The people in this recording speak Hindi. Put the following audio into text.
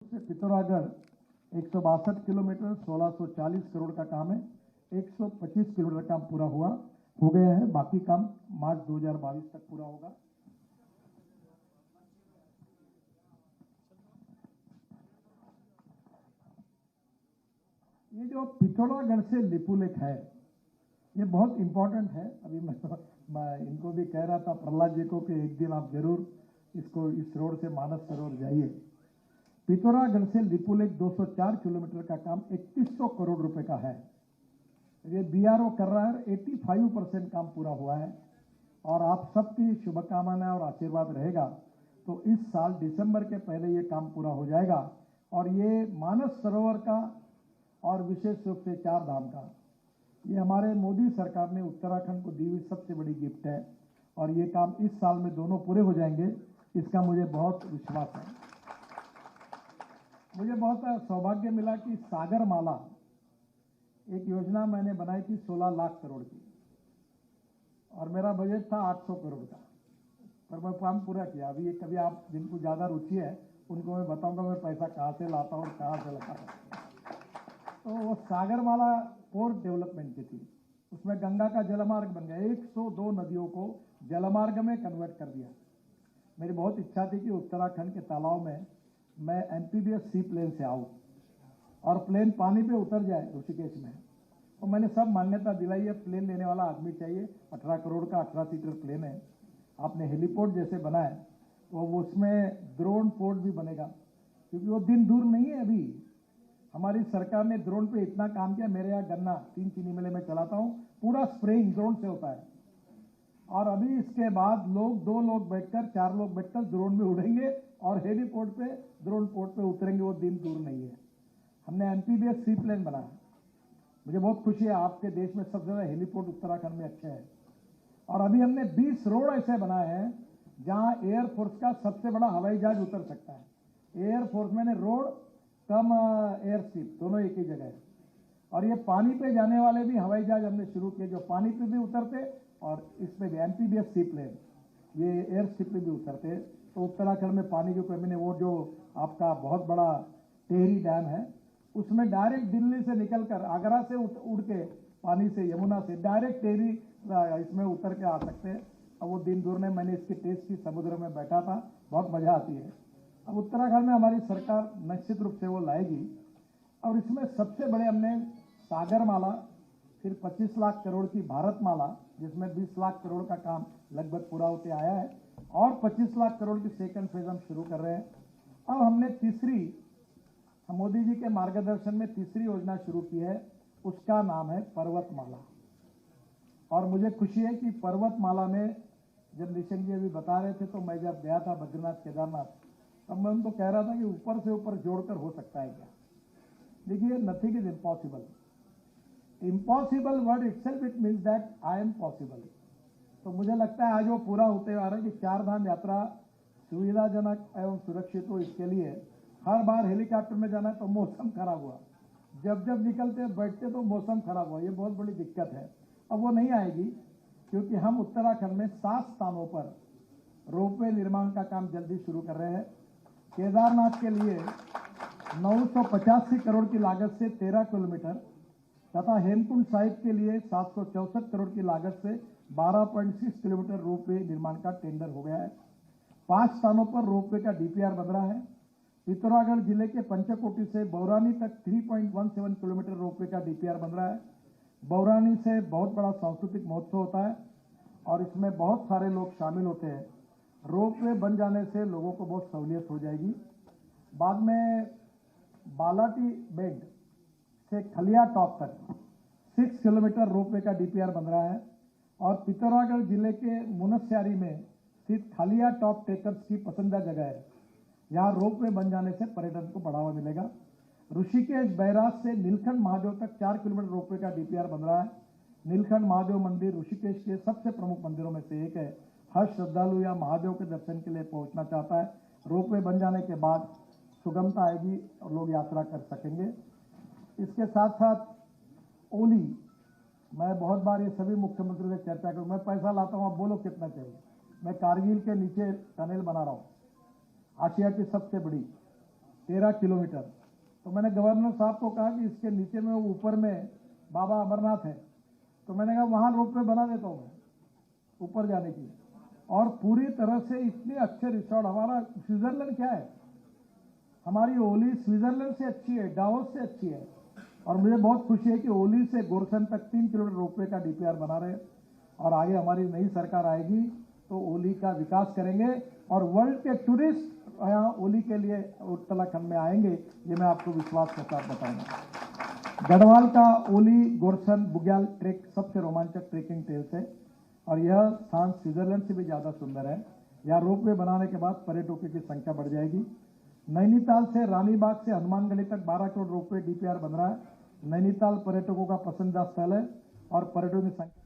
से पिथौरागढ़ 162 किलोमीटर 1640 करोड़ का काम है। 125 किलोमीटर काम पूरा हो गया है। बाकी काम मार्च 2022 तक पूरा होगा। ये जो पिथौरागढ़ से लिपुलेख है, ये बहुत इंपॉर्टेंट है। अभी मैं इनको भी कह रहा था, प्रहलाद जी को, कि एक दिन आप जरूर इस रोड से मानस सरोवर जाइए। पिथौरागढ़ से लिपुलेख 204 किलोमीटर का काम 3100 करोड़ रुपए का है। ये बीआरओ कर रहा है। 85% काम पूरा हुआ है और आप सबकी शुभकामनाएं और आशीर्वाद रहेगा तो इस साल दिसंबर के पहले ये काम पूरा हो जाएगा। और ये मानस सरोवर का और विशेष रूप से चार धाम का, ये हमारे मोदी सरकार ने उत्तराखंड को दी हुई सबसे बड़ी गिफ्ट है और ये काम इस साल में दोनों पूरे हो जाएंगे, इसका मुझे बहुत विश्वास है। मुझे बहुत सौभाग्य मिला कि सागरमाला एक योजना मैंने बनाई थी 16 लाख करोड़ की और मेरा बजट था 800 करोड़ का, पर मैं काम पूरा किया। अभी कभी आप जिनको ज़्यादा रुचि है उनको मैं बताऊंगा मैं पैसा कहाँ से लाता हूँ और कहाँ से लगाता हूँ। तो वो सागरमाला पोर्ट डेवलपमेंट की थी, उसमें गंगा का जलमार्ग बन गया। 102 नदियों को जलमार्ग में कन्वर्ट कर दिया। मेरी बहुत इच्छा थी कि उत्तराखंड के तालाब में मैं एमपीबीएस सी प्लेन से आऊँ और प्लेन पानी पे उतर जाए ऋषिकेश में। तो मैंने सब मान्यता दिलाई है। प्लेन लेने वाला आदमी चाहिए। 18 करोड़ का 18 सीटर प्लेन है। आपने हेलीपोर्ट जैसे बनाए तो उसमें ड्रोन पोर्ट भी बनेगा, क्योंकि वो दिन दूर नहीं है। अभी हमारी सरकार ने ड्रोन पे इतना काम किया। मेरे यहाँ गन्ना 3 चीनी मिले में चलाता हूँ, पूरा स्प्रेइंग ड्रोन से होता है। और अभी इसके बाद 2 लोग बैठकर 4 लोग बैठकर ड्रोन में उड़ेंगे और हेलीपोर्ट पे ड्रोन पोर्ट पे उतरेंगे। वो दिन दूर नहीं है। हमने एमपीबीएस सी प्लेन बनाया। मुझे बहुत खुशी है, आपके देश में सबसे ज्यादा हेलीपोर्ट उत्तराखंड में अच्छे हैं। और अभी हमने 20 रोड ऐसे बनाए हैं जहां एयरफोर्स का सबसे बड़ा हवाई जहाज उतर सकता है। एयरफोर्स में रोड कम एयरस्ट्रिप दोनों एक ही जगह है। और ये पानी पे जाने वाले भी हवाई जहाज हमने शुरू किए जो पानी पे भी उतरते और इसमें भी एमपीबीएस सी प्लेन ये एयरस्ट्रिप पे भी उतरते। तो उत्तराखंड में पानी की कमी नहीं। वो जो आपका बहुत बड़ा टेहरी डैम है उसमें डायरेक्ट दिल्ली से निकलकर आगरा से उड़ के पानी से यमुना से डायरेक्ट टेहरी इसमें उतर के आ सकते हैं। अब वो दिन दूर नहीं। मैंने इसकी टेस्ट की, समुद्र में बैठा था, बहुत मजा आती है। अब उत्तराखंड में हमारी सरकार निश्चित रूप से वो लाएगी। और इसमें सबसे बड़े हमने सागरमाला, फिर 25 लाख करोड़ की भारतमाला जिसमें 20 लाख करोड़ का काम लगभग पूरा होते आया है और 25 लाख करोड़ की सेकंड फेज हम शुरू कर रहे हैं। अब हमने मोदी जी के मार्गदर्शन में तीसरी योजना शुरू की है, उसका नाम है पर्वतमाला। और मुझे खुशी है कि पर्वतमाला में जब निशंक जी अभी बता रहे थे तो मैं जब गया था बद्रीनाथ केदारनाथ तब मैं उनको कह रहा था कि ऊपर से ऊपर जोड़कर हो सकता है क्या। देखिए, nothing is impossible. Impossible word itself it means that I am possible. तो मुझे लगता है आज वो पूरा होते आ रहा है कि 4 धाम यात्रा सुविधाजनक एवं सुरक्षित हो। इसके लिए हर बार हेलीकॉप्टर में जाना तो मौसम खराब हुआ, जब निकलते बैठते तो मौसम खराब हुआ। ये बहुत बड़ी दिक्कत है। अब वो नहीं आएगी क्योंकि हम उत्तराखंड में 7 स्थानों पर रोपवे निर्माण का काम जल्दी शुरू कर रहे हैं। केदारनाथ के लिए 985 करोड़ की लागत से 13 किलोमीटर तथा हेमकुंड साहिब के लिए 764 करोड़ की लागत से 12.6 किलोमीटर रोपवे निर्माण का टेंडर हो गया है। 5 स्थानों पर रोपवे का डीपीआर बन रहा है। पिथौरागढ़ जिले के पंचकोटी से बौरानी तक 3.17 किलोमीटर रोपवे का डीपीआर बन रहा है। बौरानी से बहुत बड़ा सांस्कृतिक महोत्सव होता है और इसमें बहुत सारे लोग शामिल होते हैं। रोपवे बन जाने से लोगों को बहुत सहूलियत हो जाएगी। बाद में बालाटी बेंड से खलिया टॉप तक 6 किलोमीटर रोपवे का डीपीआर बन रहा है। और पिथौरागढ़ जिले के मुनस्यारी में स्थित खलिया टॉप टेकर्स की पसंदीदा जगह है। यहाँ रोपवे बन जाने से पर्यटन को बढ़ावा मिलेगा। ऋषिकेश बैराज से नीलकंठ महादेव तक 4 किलोमीटर रोपवे का डीपीआर बन रहा है। नीलकंठ महादेव मंदिर ऋषिकेश के सबसे प्रमुख मंदिरों में से एक है। हर श्रद्धालु या महादेव के दर्शन के लिए पहुंचना चाहता है। रोपवे बन जाने के बाद सुगमता आएगी और लोग यात्रा कर सकेंगे। इसके साथ साथ ओली, मैं बहुत बार ये सभी मुख्यमंत्रियों से चर्चा करूँ। मैं पैसा लाता हूँ, आप बोलो कितना चाहिए। मैं कारगिल के नीचे टनल बना रहा हूँ, आशिया की सबसे बड़ी 13 किलोमीटर। तो मैंने गवर्नर साहब को कहा कि इसके नीचे में ऊपर में बाबा अमरनाथ है, तो मैंने कहा वहाँ रोपवे बना देता हूँ मैं ऊपर जाने की। और पूरी तरह से इतने अच्छे रिसोर्ट, हमारा स्विट्जरलैंड क्या है, हमारी ओली स्विट्जरलैंड से अच्छी है, डावोस से अच्छी है। और मुझे बहुत खुशी है कि ओली से गोरसन तक 3 किलोमीटर रोपवे का डीपीआर बना रहे हैं। और आगे हमारी नई सरकार आएगी तो ओली का विकास करेंगे और वर्ल्ड के टूरिस्ट यहाँ ओली के लिए उत्तराखंड में आएंगे, ये मैं आपको विश्वास के साथ बताऊंगा। गढ़वाल का ओली गोरसन बुग्याल ट्रेक सबसे रोमांचक ट्रेकिंग ट्रेल्स है और यह स्थान स्विट्जरलैंड से भी ज़्यादा सुंदर है। यहाँ रोपवे बनाने के बाद पर्यटकों की संख्या बढ़ जाएगी। नैनीताल से रानीबाग से हनुमानगढ़ी तक 12 करोड़ रोपवे डीपीआर बन रहा है। नैनीताल पर्यटकों का पसंदीदा स्थल है और पर्यटकों की संख्या